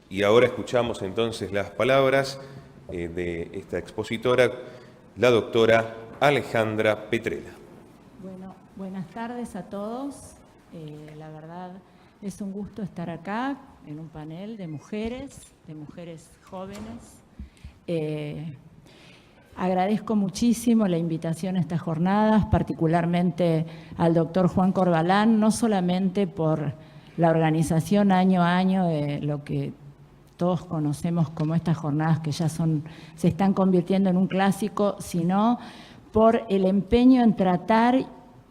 Y ahora escuchamos entonces las palabras de esta expositora, la doctora Alejandra Petrella. Bueno, buenas tardes a todos. La verdad es un gusto estar acá en un panel de mujeres jóvenes. Agradezco muchísimo la invitación a estas jornadas, particularmente al doctor Juan Corbalán, no solamente por la organización año a año de lo que todos conocemos como estas jornadas que ya se están convirtiendo en un clásico, sino por el empeño en tratar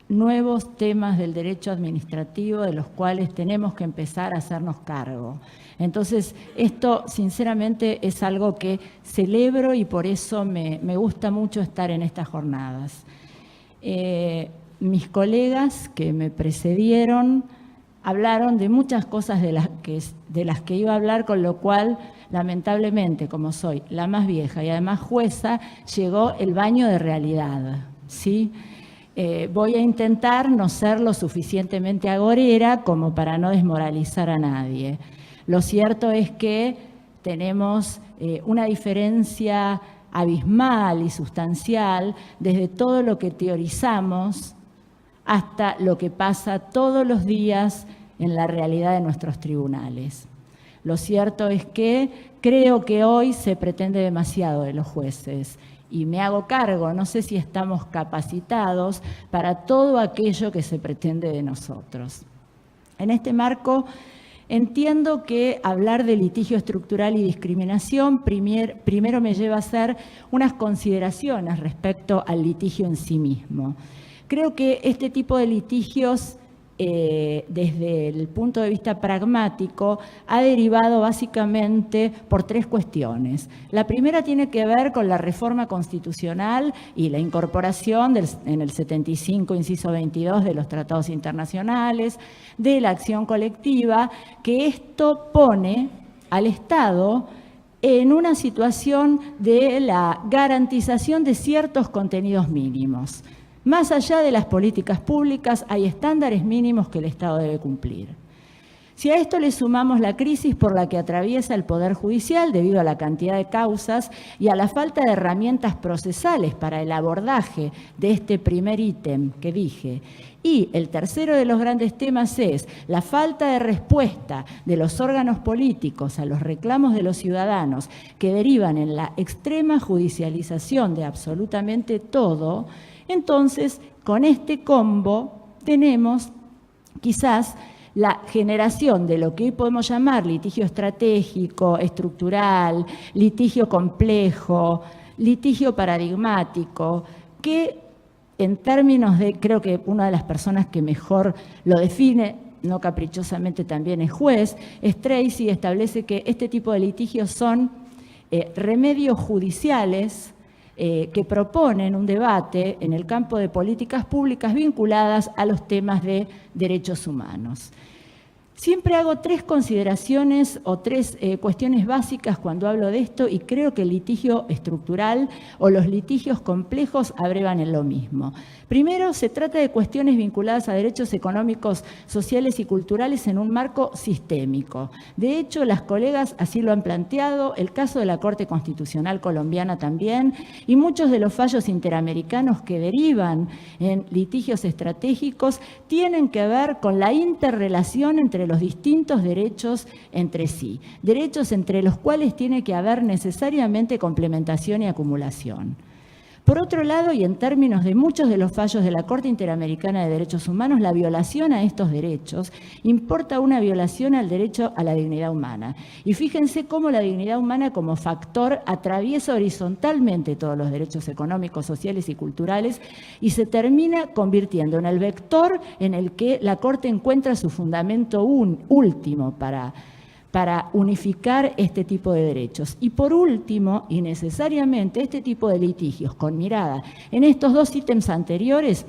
nuevos temas del derecho administrativo de los cuales tenemos que empezar a hacernos cargo. Entonces, esto sinceramente es algo que celebro y por eso me gusta mucho estar en estas jornadas. Mis colegas que me precedieron hablaron de muchas cosas de las que iba a hablar, con lo cual, lamentablemente, como soy la más vieja y además jueza, llegó el baño de realidad, ¿sí? Voy a intentar no ser lo suficientemente agorera como para no desmoralizar a nadie. Lo cierto es que tenemos una diferencia abismal y sustancial desde todo lo que teorizamos hasta lo que pasa todos los días en la realidad de nuestros tribunales. Lo cierto es que creo que hoy se pretende demasiado de los jueces y me hago cargo, no sé si estamos capacitados para todo aquello que se pretende de nosotros. En este marco, entiendo que hablar de litigio estructural y discriminación primero me lleva a hacer unas consideraciones respecto al litigio en sí mismo. Creo que este tipo de litigios, desde el punto de vista pragmático, ha derivado básicamente por tres cuestiones. La primera tiene que ver con la reforma constitucional y la incorporación en el 75, inciso 22, de los tratados internacionales, de la acción colectiva, que esto pone al Estado en una situación de la garantización de ciertos contenidos mínimos. Más allá de las políticas públicas, hay estándares mínimos que el Estado debe cumplir. Si a esto le sumamos la crisis por la que atraviesa el Poder Judicial debido a la cantidad de causas y a la falta de herramientas procesales para el abordaje de este primer ítem que dije, y el tercero de los grandes temas es la falta de respuesta de los órganos políticos a los reclamos de los ciudadanos que derivan en la extrema judicialización de absolutamente todo, entonces, con este combo tenemos quizás la generación de lo que hoy podemos llamar litigio estratégico, estructural, litigio complejo, litigio paradigmático, que en términos de, creo que una de las personas que mejor lo define, no caprichosamente también es juez, es Tracy, establece que este tipo de litigios son remedios judiciales que proponen un debate en el campo de políticas públicas vinculadas a los temas de derechos humanos. Siempre hago tres consideraciones o tres cuestiones básicas cuando hablo de esto y creo que el litigio estructural o los litigios complejos abrevan en lo mismo. Primero, se trata de cuestiones vinculadas a derechos económicos, sociales y culturales en un marco sistémico. De hecho, las colegas así lo han planteado, el caso de la Corte Constitucional colombiana también, y muchos de los fallos interamericanos que derivan en litigios estratégicos tienen que ver con la interrelación entre los distintos derechos entre sí, derechos entre los cuales tiene que haber necesariamente complementación y acumulación. Por otro lado, y en términos de muchos de los fallos de la Corte Interamericana de Derechos Humanos, la violación a estos derechos importa una violación al derecho a la dignidad humana. Y fíjense cómo la dignidad humana como factor atraviesa horizontalmente todos los derechos económicos, sociales y culturales y se termina convirtiendo en el vector en el que la Corte encuentra su fundamento último para unificar este tipo de derechos. Y por último, y necesariamente, este tipo de litigios con mirada en estos dos ítems anteriores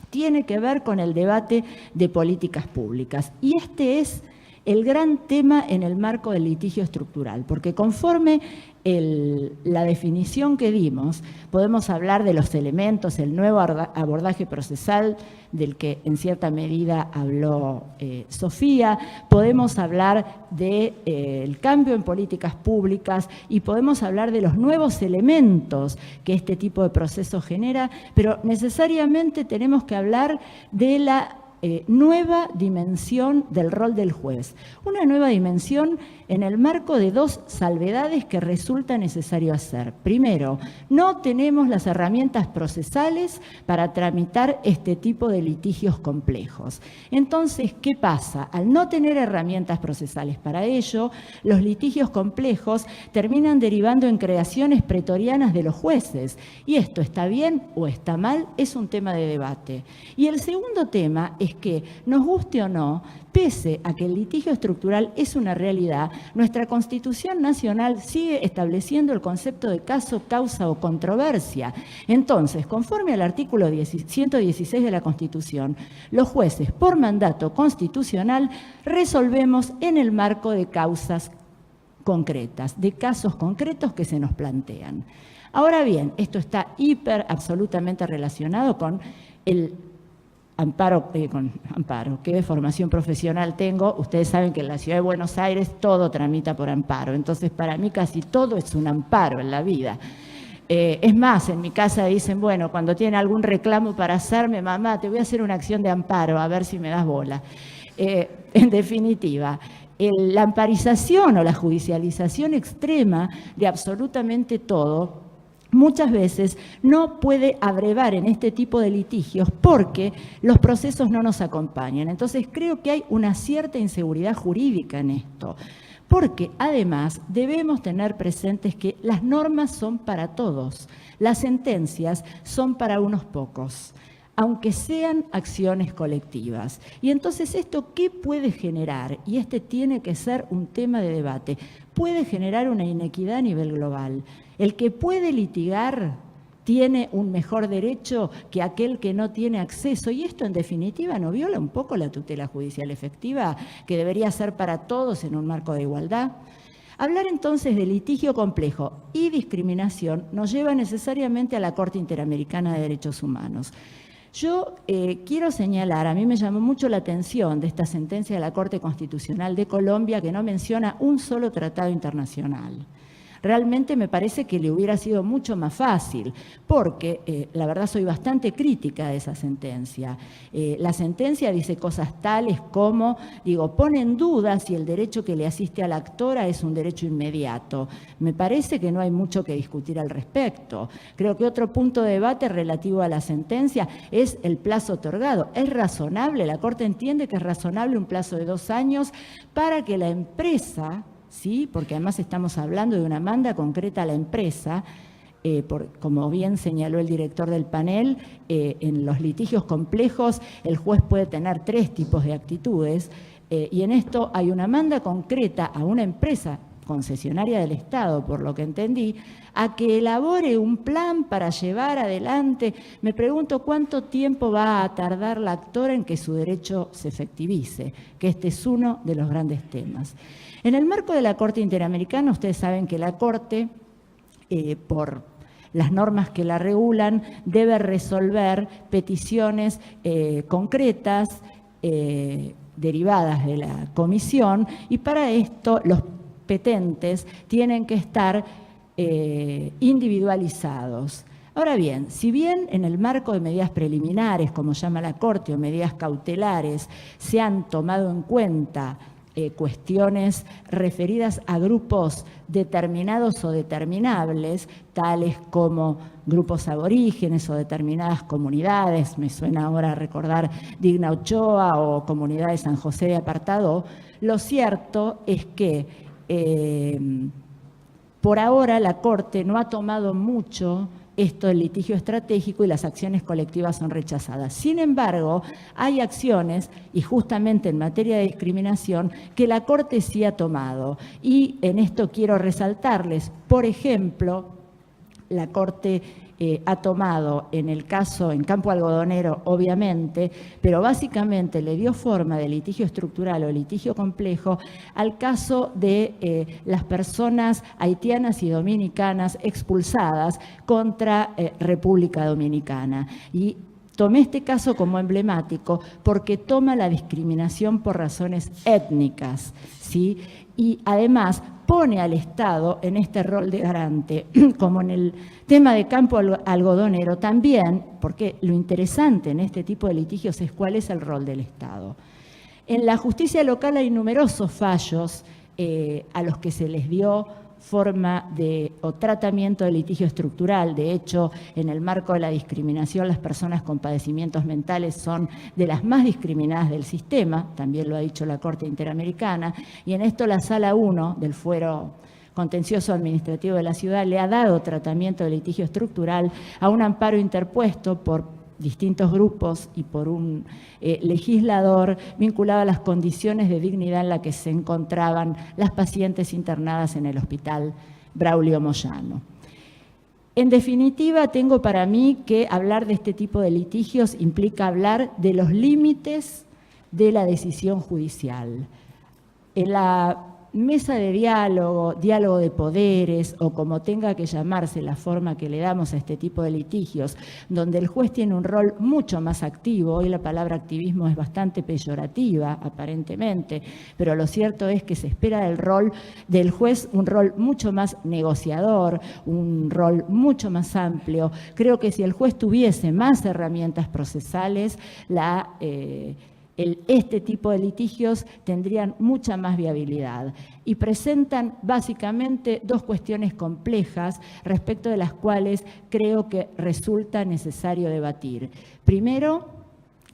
tiene que ver con el debate de políticas públicas. Y este es el gran tema en el marco del litigio estructural, porque conforme la definición que dimos, podemos hablar de los elementos, el nuevo abordaje procesal del que en cierta medida habló Sofía, podemos hablar del cambio en políticas públicas y podemos hablar de los nuevos elementos que este tipo de proceso genera, pero necesariamente tenemos que hablar de la nueva dimensión del rol del juez. Una nueva dimensión en el marco de dos salvedades que resulta necesario hacer. Primero, no tenemos las herramientas procesales para tramitar este tipo de litigios complejos. Entonces, ¿qué pasa? Al no tener herramientas procesales para ello, los litigios complejos terminan derivando en creaciones pretorianas de los jueces. Y esto está bien o está mal, es un tema de debate. Y el segundo tema es que, nos guste o no, pese a que el litigio estructural es una realidad, nuestra Constitución Nacional sigue estableciendo el concepto de caso, causa o controversia. Entonces, conforme al artículo 116 de la Constitución, los jueces, por mandato constitucional, resolvemos en el marco de causas concretas, de casos concretos que se nos plantean. Ahora bien, esto está absolutamente relacionado con el amparo, qué formación profesional tengo. Ustedes saben que en la Ciudad de Buenos Aires todo tramita por amparo, entonces para mí casi todo es un amparo en la vida. Es más, en mi casa dicen, bueno, cuando tienen algún reclamo para hacerme, mamá, te voy a hacer una acción de amparo, a ver si me das bola. En definitiva, la amparización o la judicialización extrema de absolutamente todo muchas veces no puede abrevar en este tipo de litigios porque los procesos no nos acompañan. Entonces creo que hay una cierta inseguridad jurídica en esto, porque además debemos tener presentes que las normas son para todos, las sentencias son para unos pocos, aunque sean acciones colectivas. Y entonces, ¿esto qué puede generar? Y este tiene que ser un tema de debate. Puede generar una inequidad a nivel global. El que puede litigar tiene un mejor derecho que aquel que no tiene acceso. Y esto, en definitiva, ¿no viola un poco la tutela judicial efectiva, que debería ser para todos en un marco de igualdad? Hablar entonces de litigio complejo y discriminación nos lleva necesariamente a la Corte Interamericana de Derechos Humanos. Yo quiero señalar, a mí me llamó mucho la atención de esta sentencia de la Corte Constitucional de Colombia que no menciona un solo tratado internacional. Realmente me parece que le hubiera sido mucho más fácil, porque la verdad soy bastante crítica de esa sentencia. La sentencia dice cosas tales como, pone en duda si el derecho que le asiste a la actora es un derecho inmediato. Me parece que no hay mucho que discutir al respecto. Creo que otro punto de debate relativo a la sentencia es el plazo otorgado. ¿Es razonable? La Corte entiende que es razonable un plazo de 2 años para que la empresa, ¿sí? Porque además estamos hablando de una demanda concreta a la empresa, como bien señaló el director del panel, en los litigios complejos el juez puede tener 3 tipos de actitudes, y en esto hay una demanda concreta a una empresa concesionaria del Estado, por lo que entendí, a que elabore un plan para llevar adelante. Me pregunto cuánto tiempo va a tardar la actora en que su derecho se efectivice, que este es uno de los grandes temas. En el marco de la Corte Interamericana, ustedes saben que la Corte, por las normas que la regulan, debe resolver peticiones concretas derivadas de la comisión, y para esto los petentes tienen que estar individualizados. Ahora bien, si bien en el marco de medidas preliminares, como llama la Corte, o medidas cautelares, se han tomado en cuenta cuestiones referidas a grupos determinados o determinables, tales como grupos aborígenes o determinadas comunidades, me suena ahora a recordar Digna Ochoa o Comunidad de San José de Apartadó, lo cierto es que por ahora la Corte no ha tomado mucho esto del litigio estratégico y las acciones colectivas son rechazadas. Sin embargo, hay acciones, y justamente en materia de discriminación, que la Corte sí ha tomado. Y en esto quiero resaltarles, por ejemplo, la Corte ha tomado en el caso, en Campo Algodonero, obviamente, pero básicamente le dio forma de litigio estructural o litigio complejo al caso de las personas haitianas y dominicanas expulsadas contra República Dominicana. Y tomé este caso como emblemático porque toma la discriminación por razones étnicas, ¿sí? Y además pone al Estado en este rol de garante, como en el tema de Campo Algodonero también, porque lo interesante en este tipo de litigios es cuál es el rol del Estado. En la justicia local hay numerosos fallos a los que se les dio forma o tratamiento de litigio estructural. De hecho, en el marco de la discriminación, las personas con padecimientos mentales son de las más discriminadas del sistema, también lo ha dicho la Corte Interamericana, y en esto la Sala 1 del Fuero Contencioso Administrativo de la Ciudad le ha dado tratamiento de litigio estructural a un amparo interpuesto por distintos grupos y por un legislador vinculado a las condiciones de dignidad en las que se encontraban las pacientes internadas en el Hospital Braulio Moyano. En definitiva, tengo para mí que hablar de este tipo de litigios implica hablar de los límites de la decisión judicial. En la mesa de diálogo de poderes, o como tenga que llamarse la forma que le damos a este tipo de litigios, donde el juez tiene un rol mucho más activo. Hoy la palabra activismo es bastante peyorativa, aparentemente, pero lo cierto es que se espera del rol del juez un rol mucho más negociador, un rol mucho más amplio. Creo que si el juez tuviese más herramientas procesales, este tipo de litigios tendrían mucha más viabilidad y presentan básicamente dos cuestiones complejas respecto de las cuales creo que resulta necesario debatir. Primero,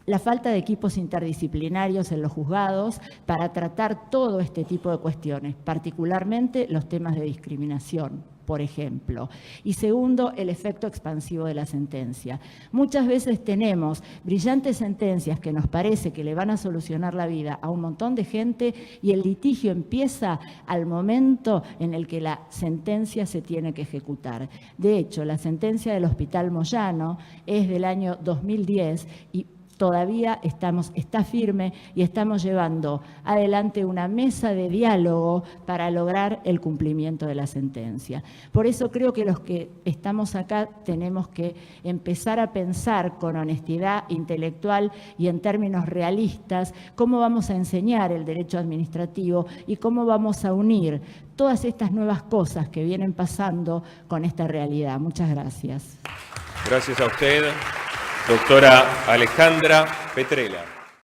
la falta de equipos interdisciplinarios en los juzgados para tratar todo este tipo de cuestiones, particularmente los temas de discriminación, por ejemplo. Y segundo, el efecto expansivo de la sentencia. Muchas veces tenemos brillantes sentencias que nos parece que le van a solucionar la vida a un montón de gente y el litigio empieza al momento en el que la sentencia se tiene que ejecutar. De hecho, la sentencia del Hospital Moyano es del año 2010 y todavía está firme y estamos llevando adelante una mesa de diálogo para lograr el cumplimiento de la sentencia. Por eso creo que los que estamos acá tenemos que empezar a pensar con honestidad intelectual y en términos realistas cómo vamos a enseñar el derecho administrativo y cómo vamos a unir todas estas nuevas cosas que vienen pasando con esta realidad. Muchas gracias. Gracias a usted, doctora Alejandra Petrella.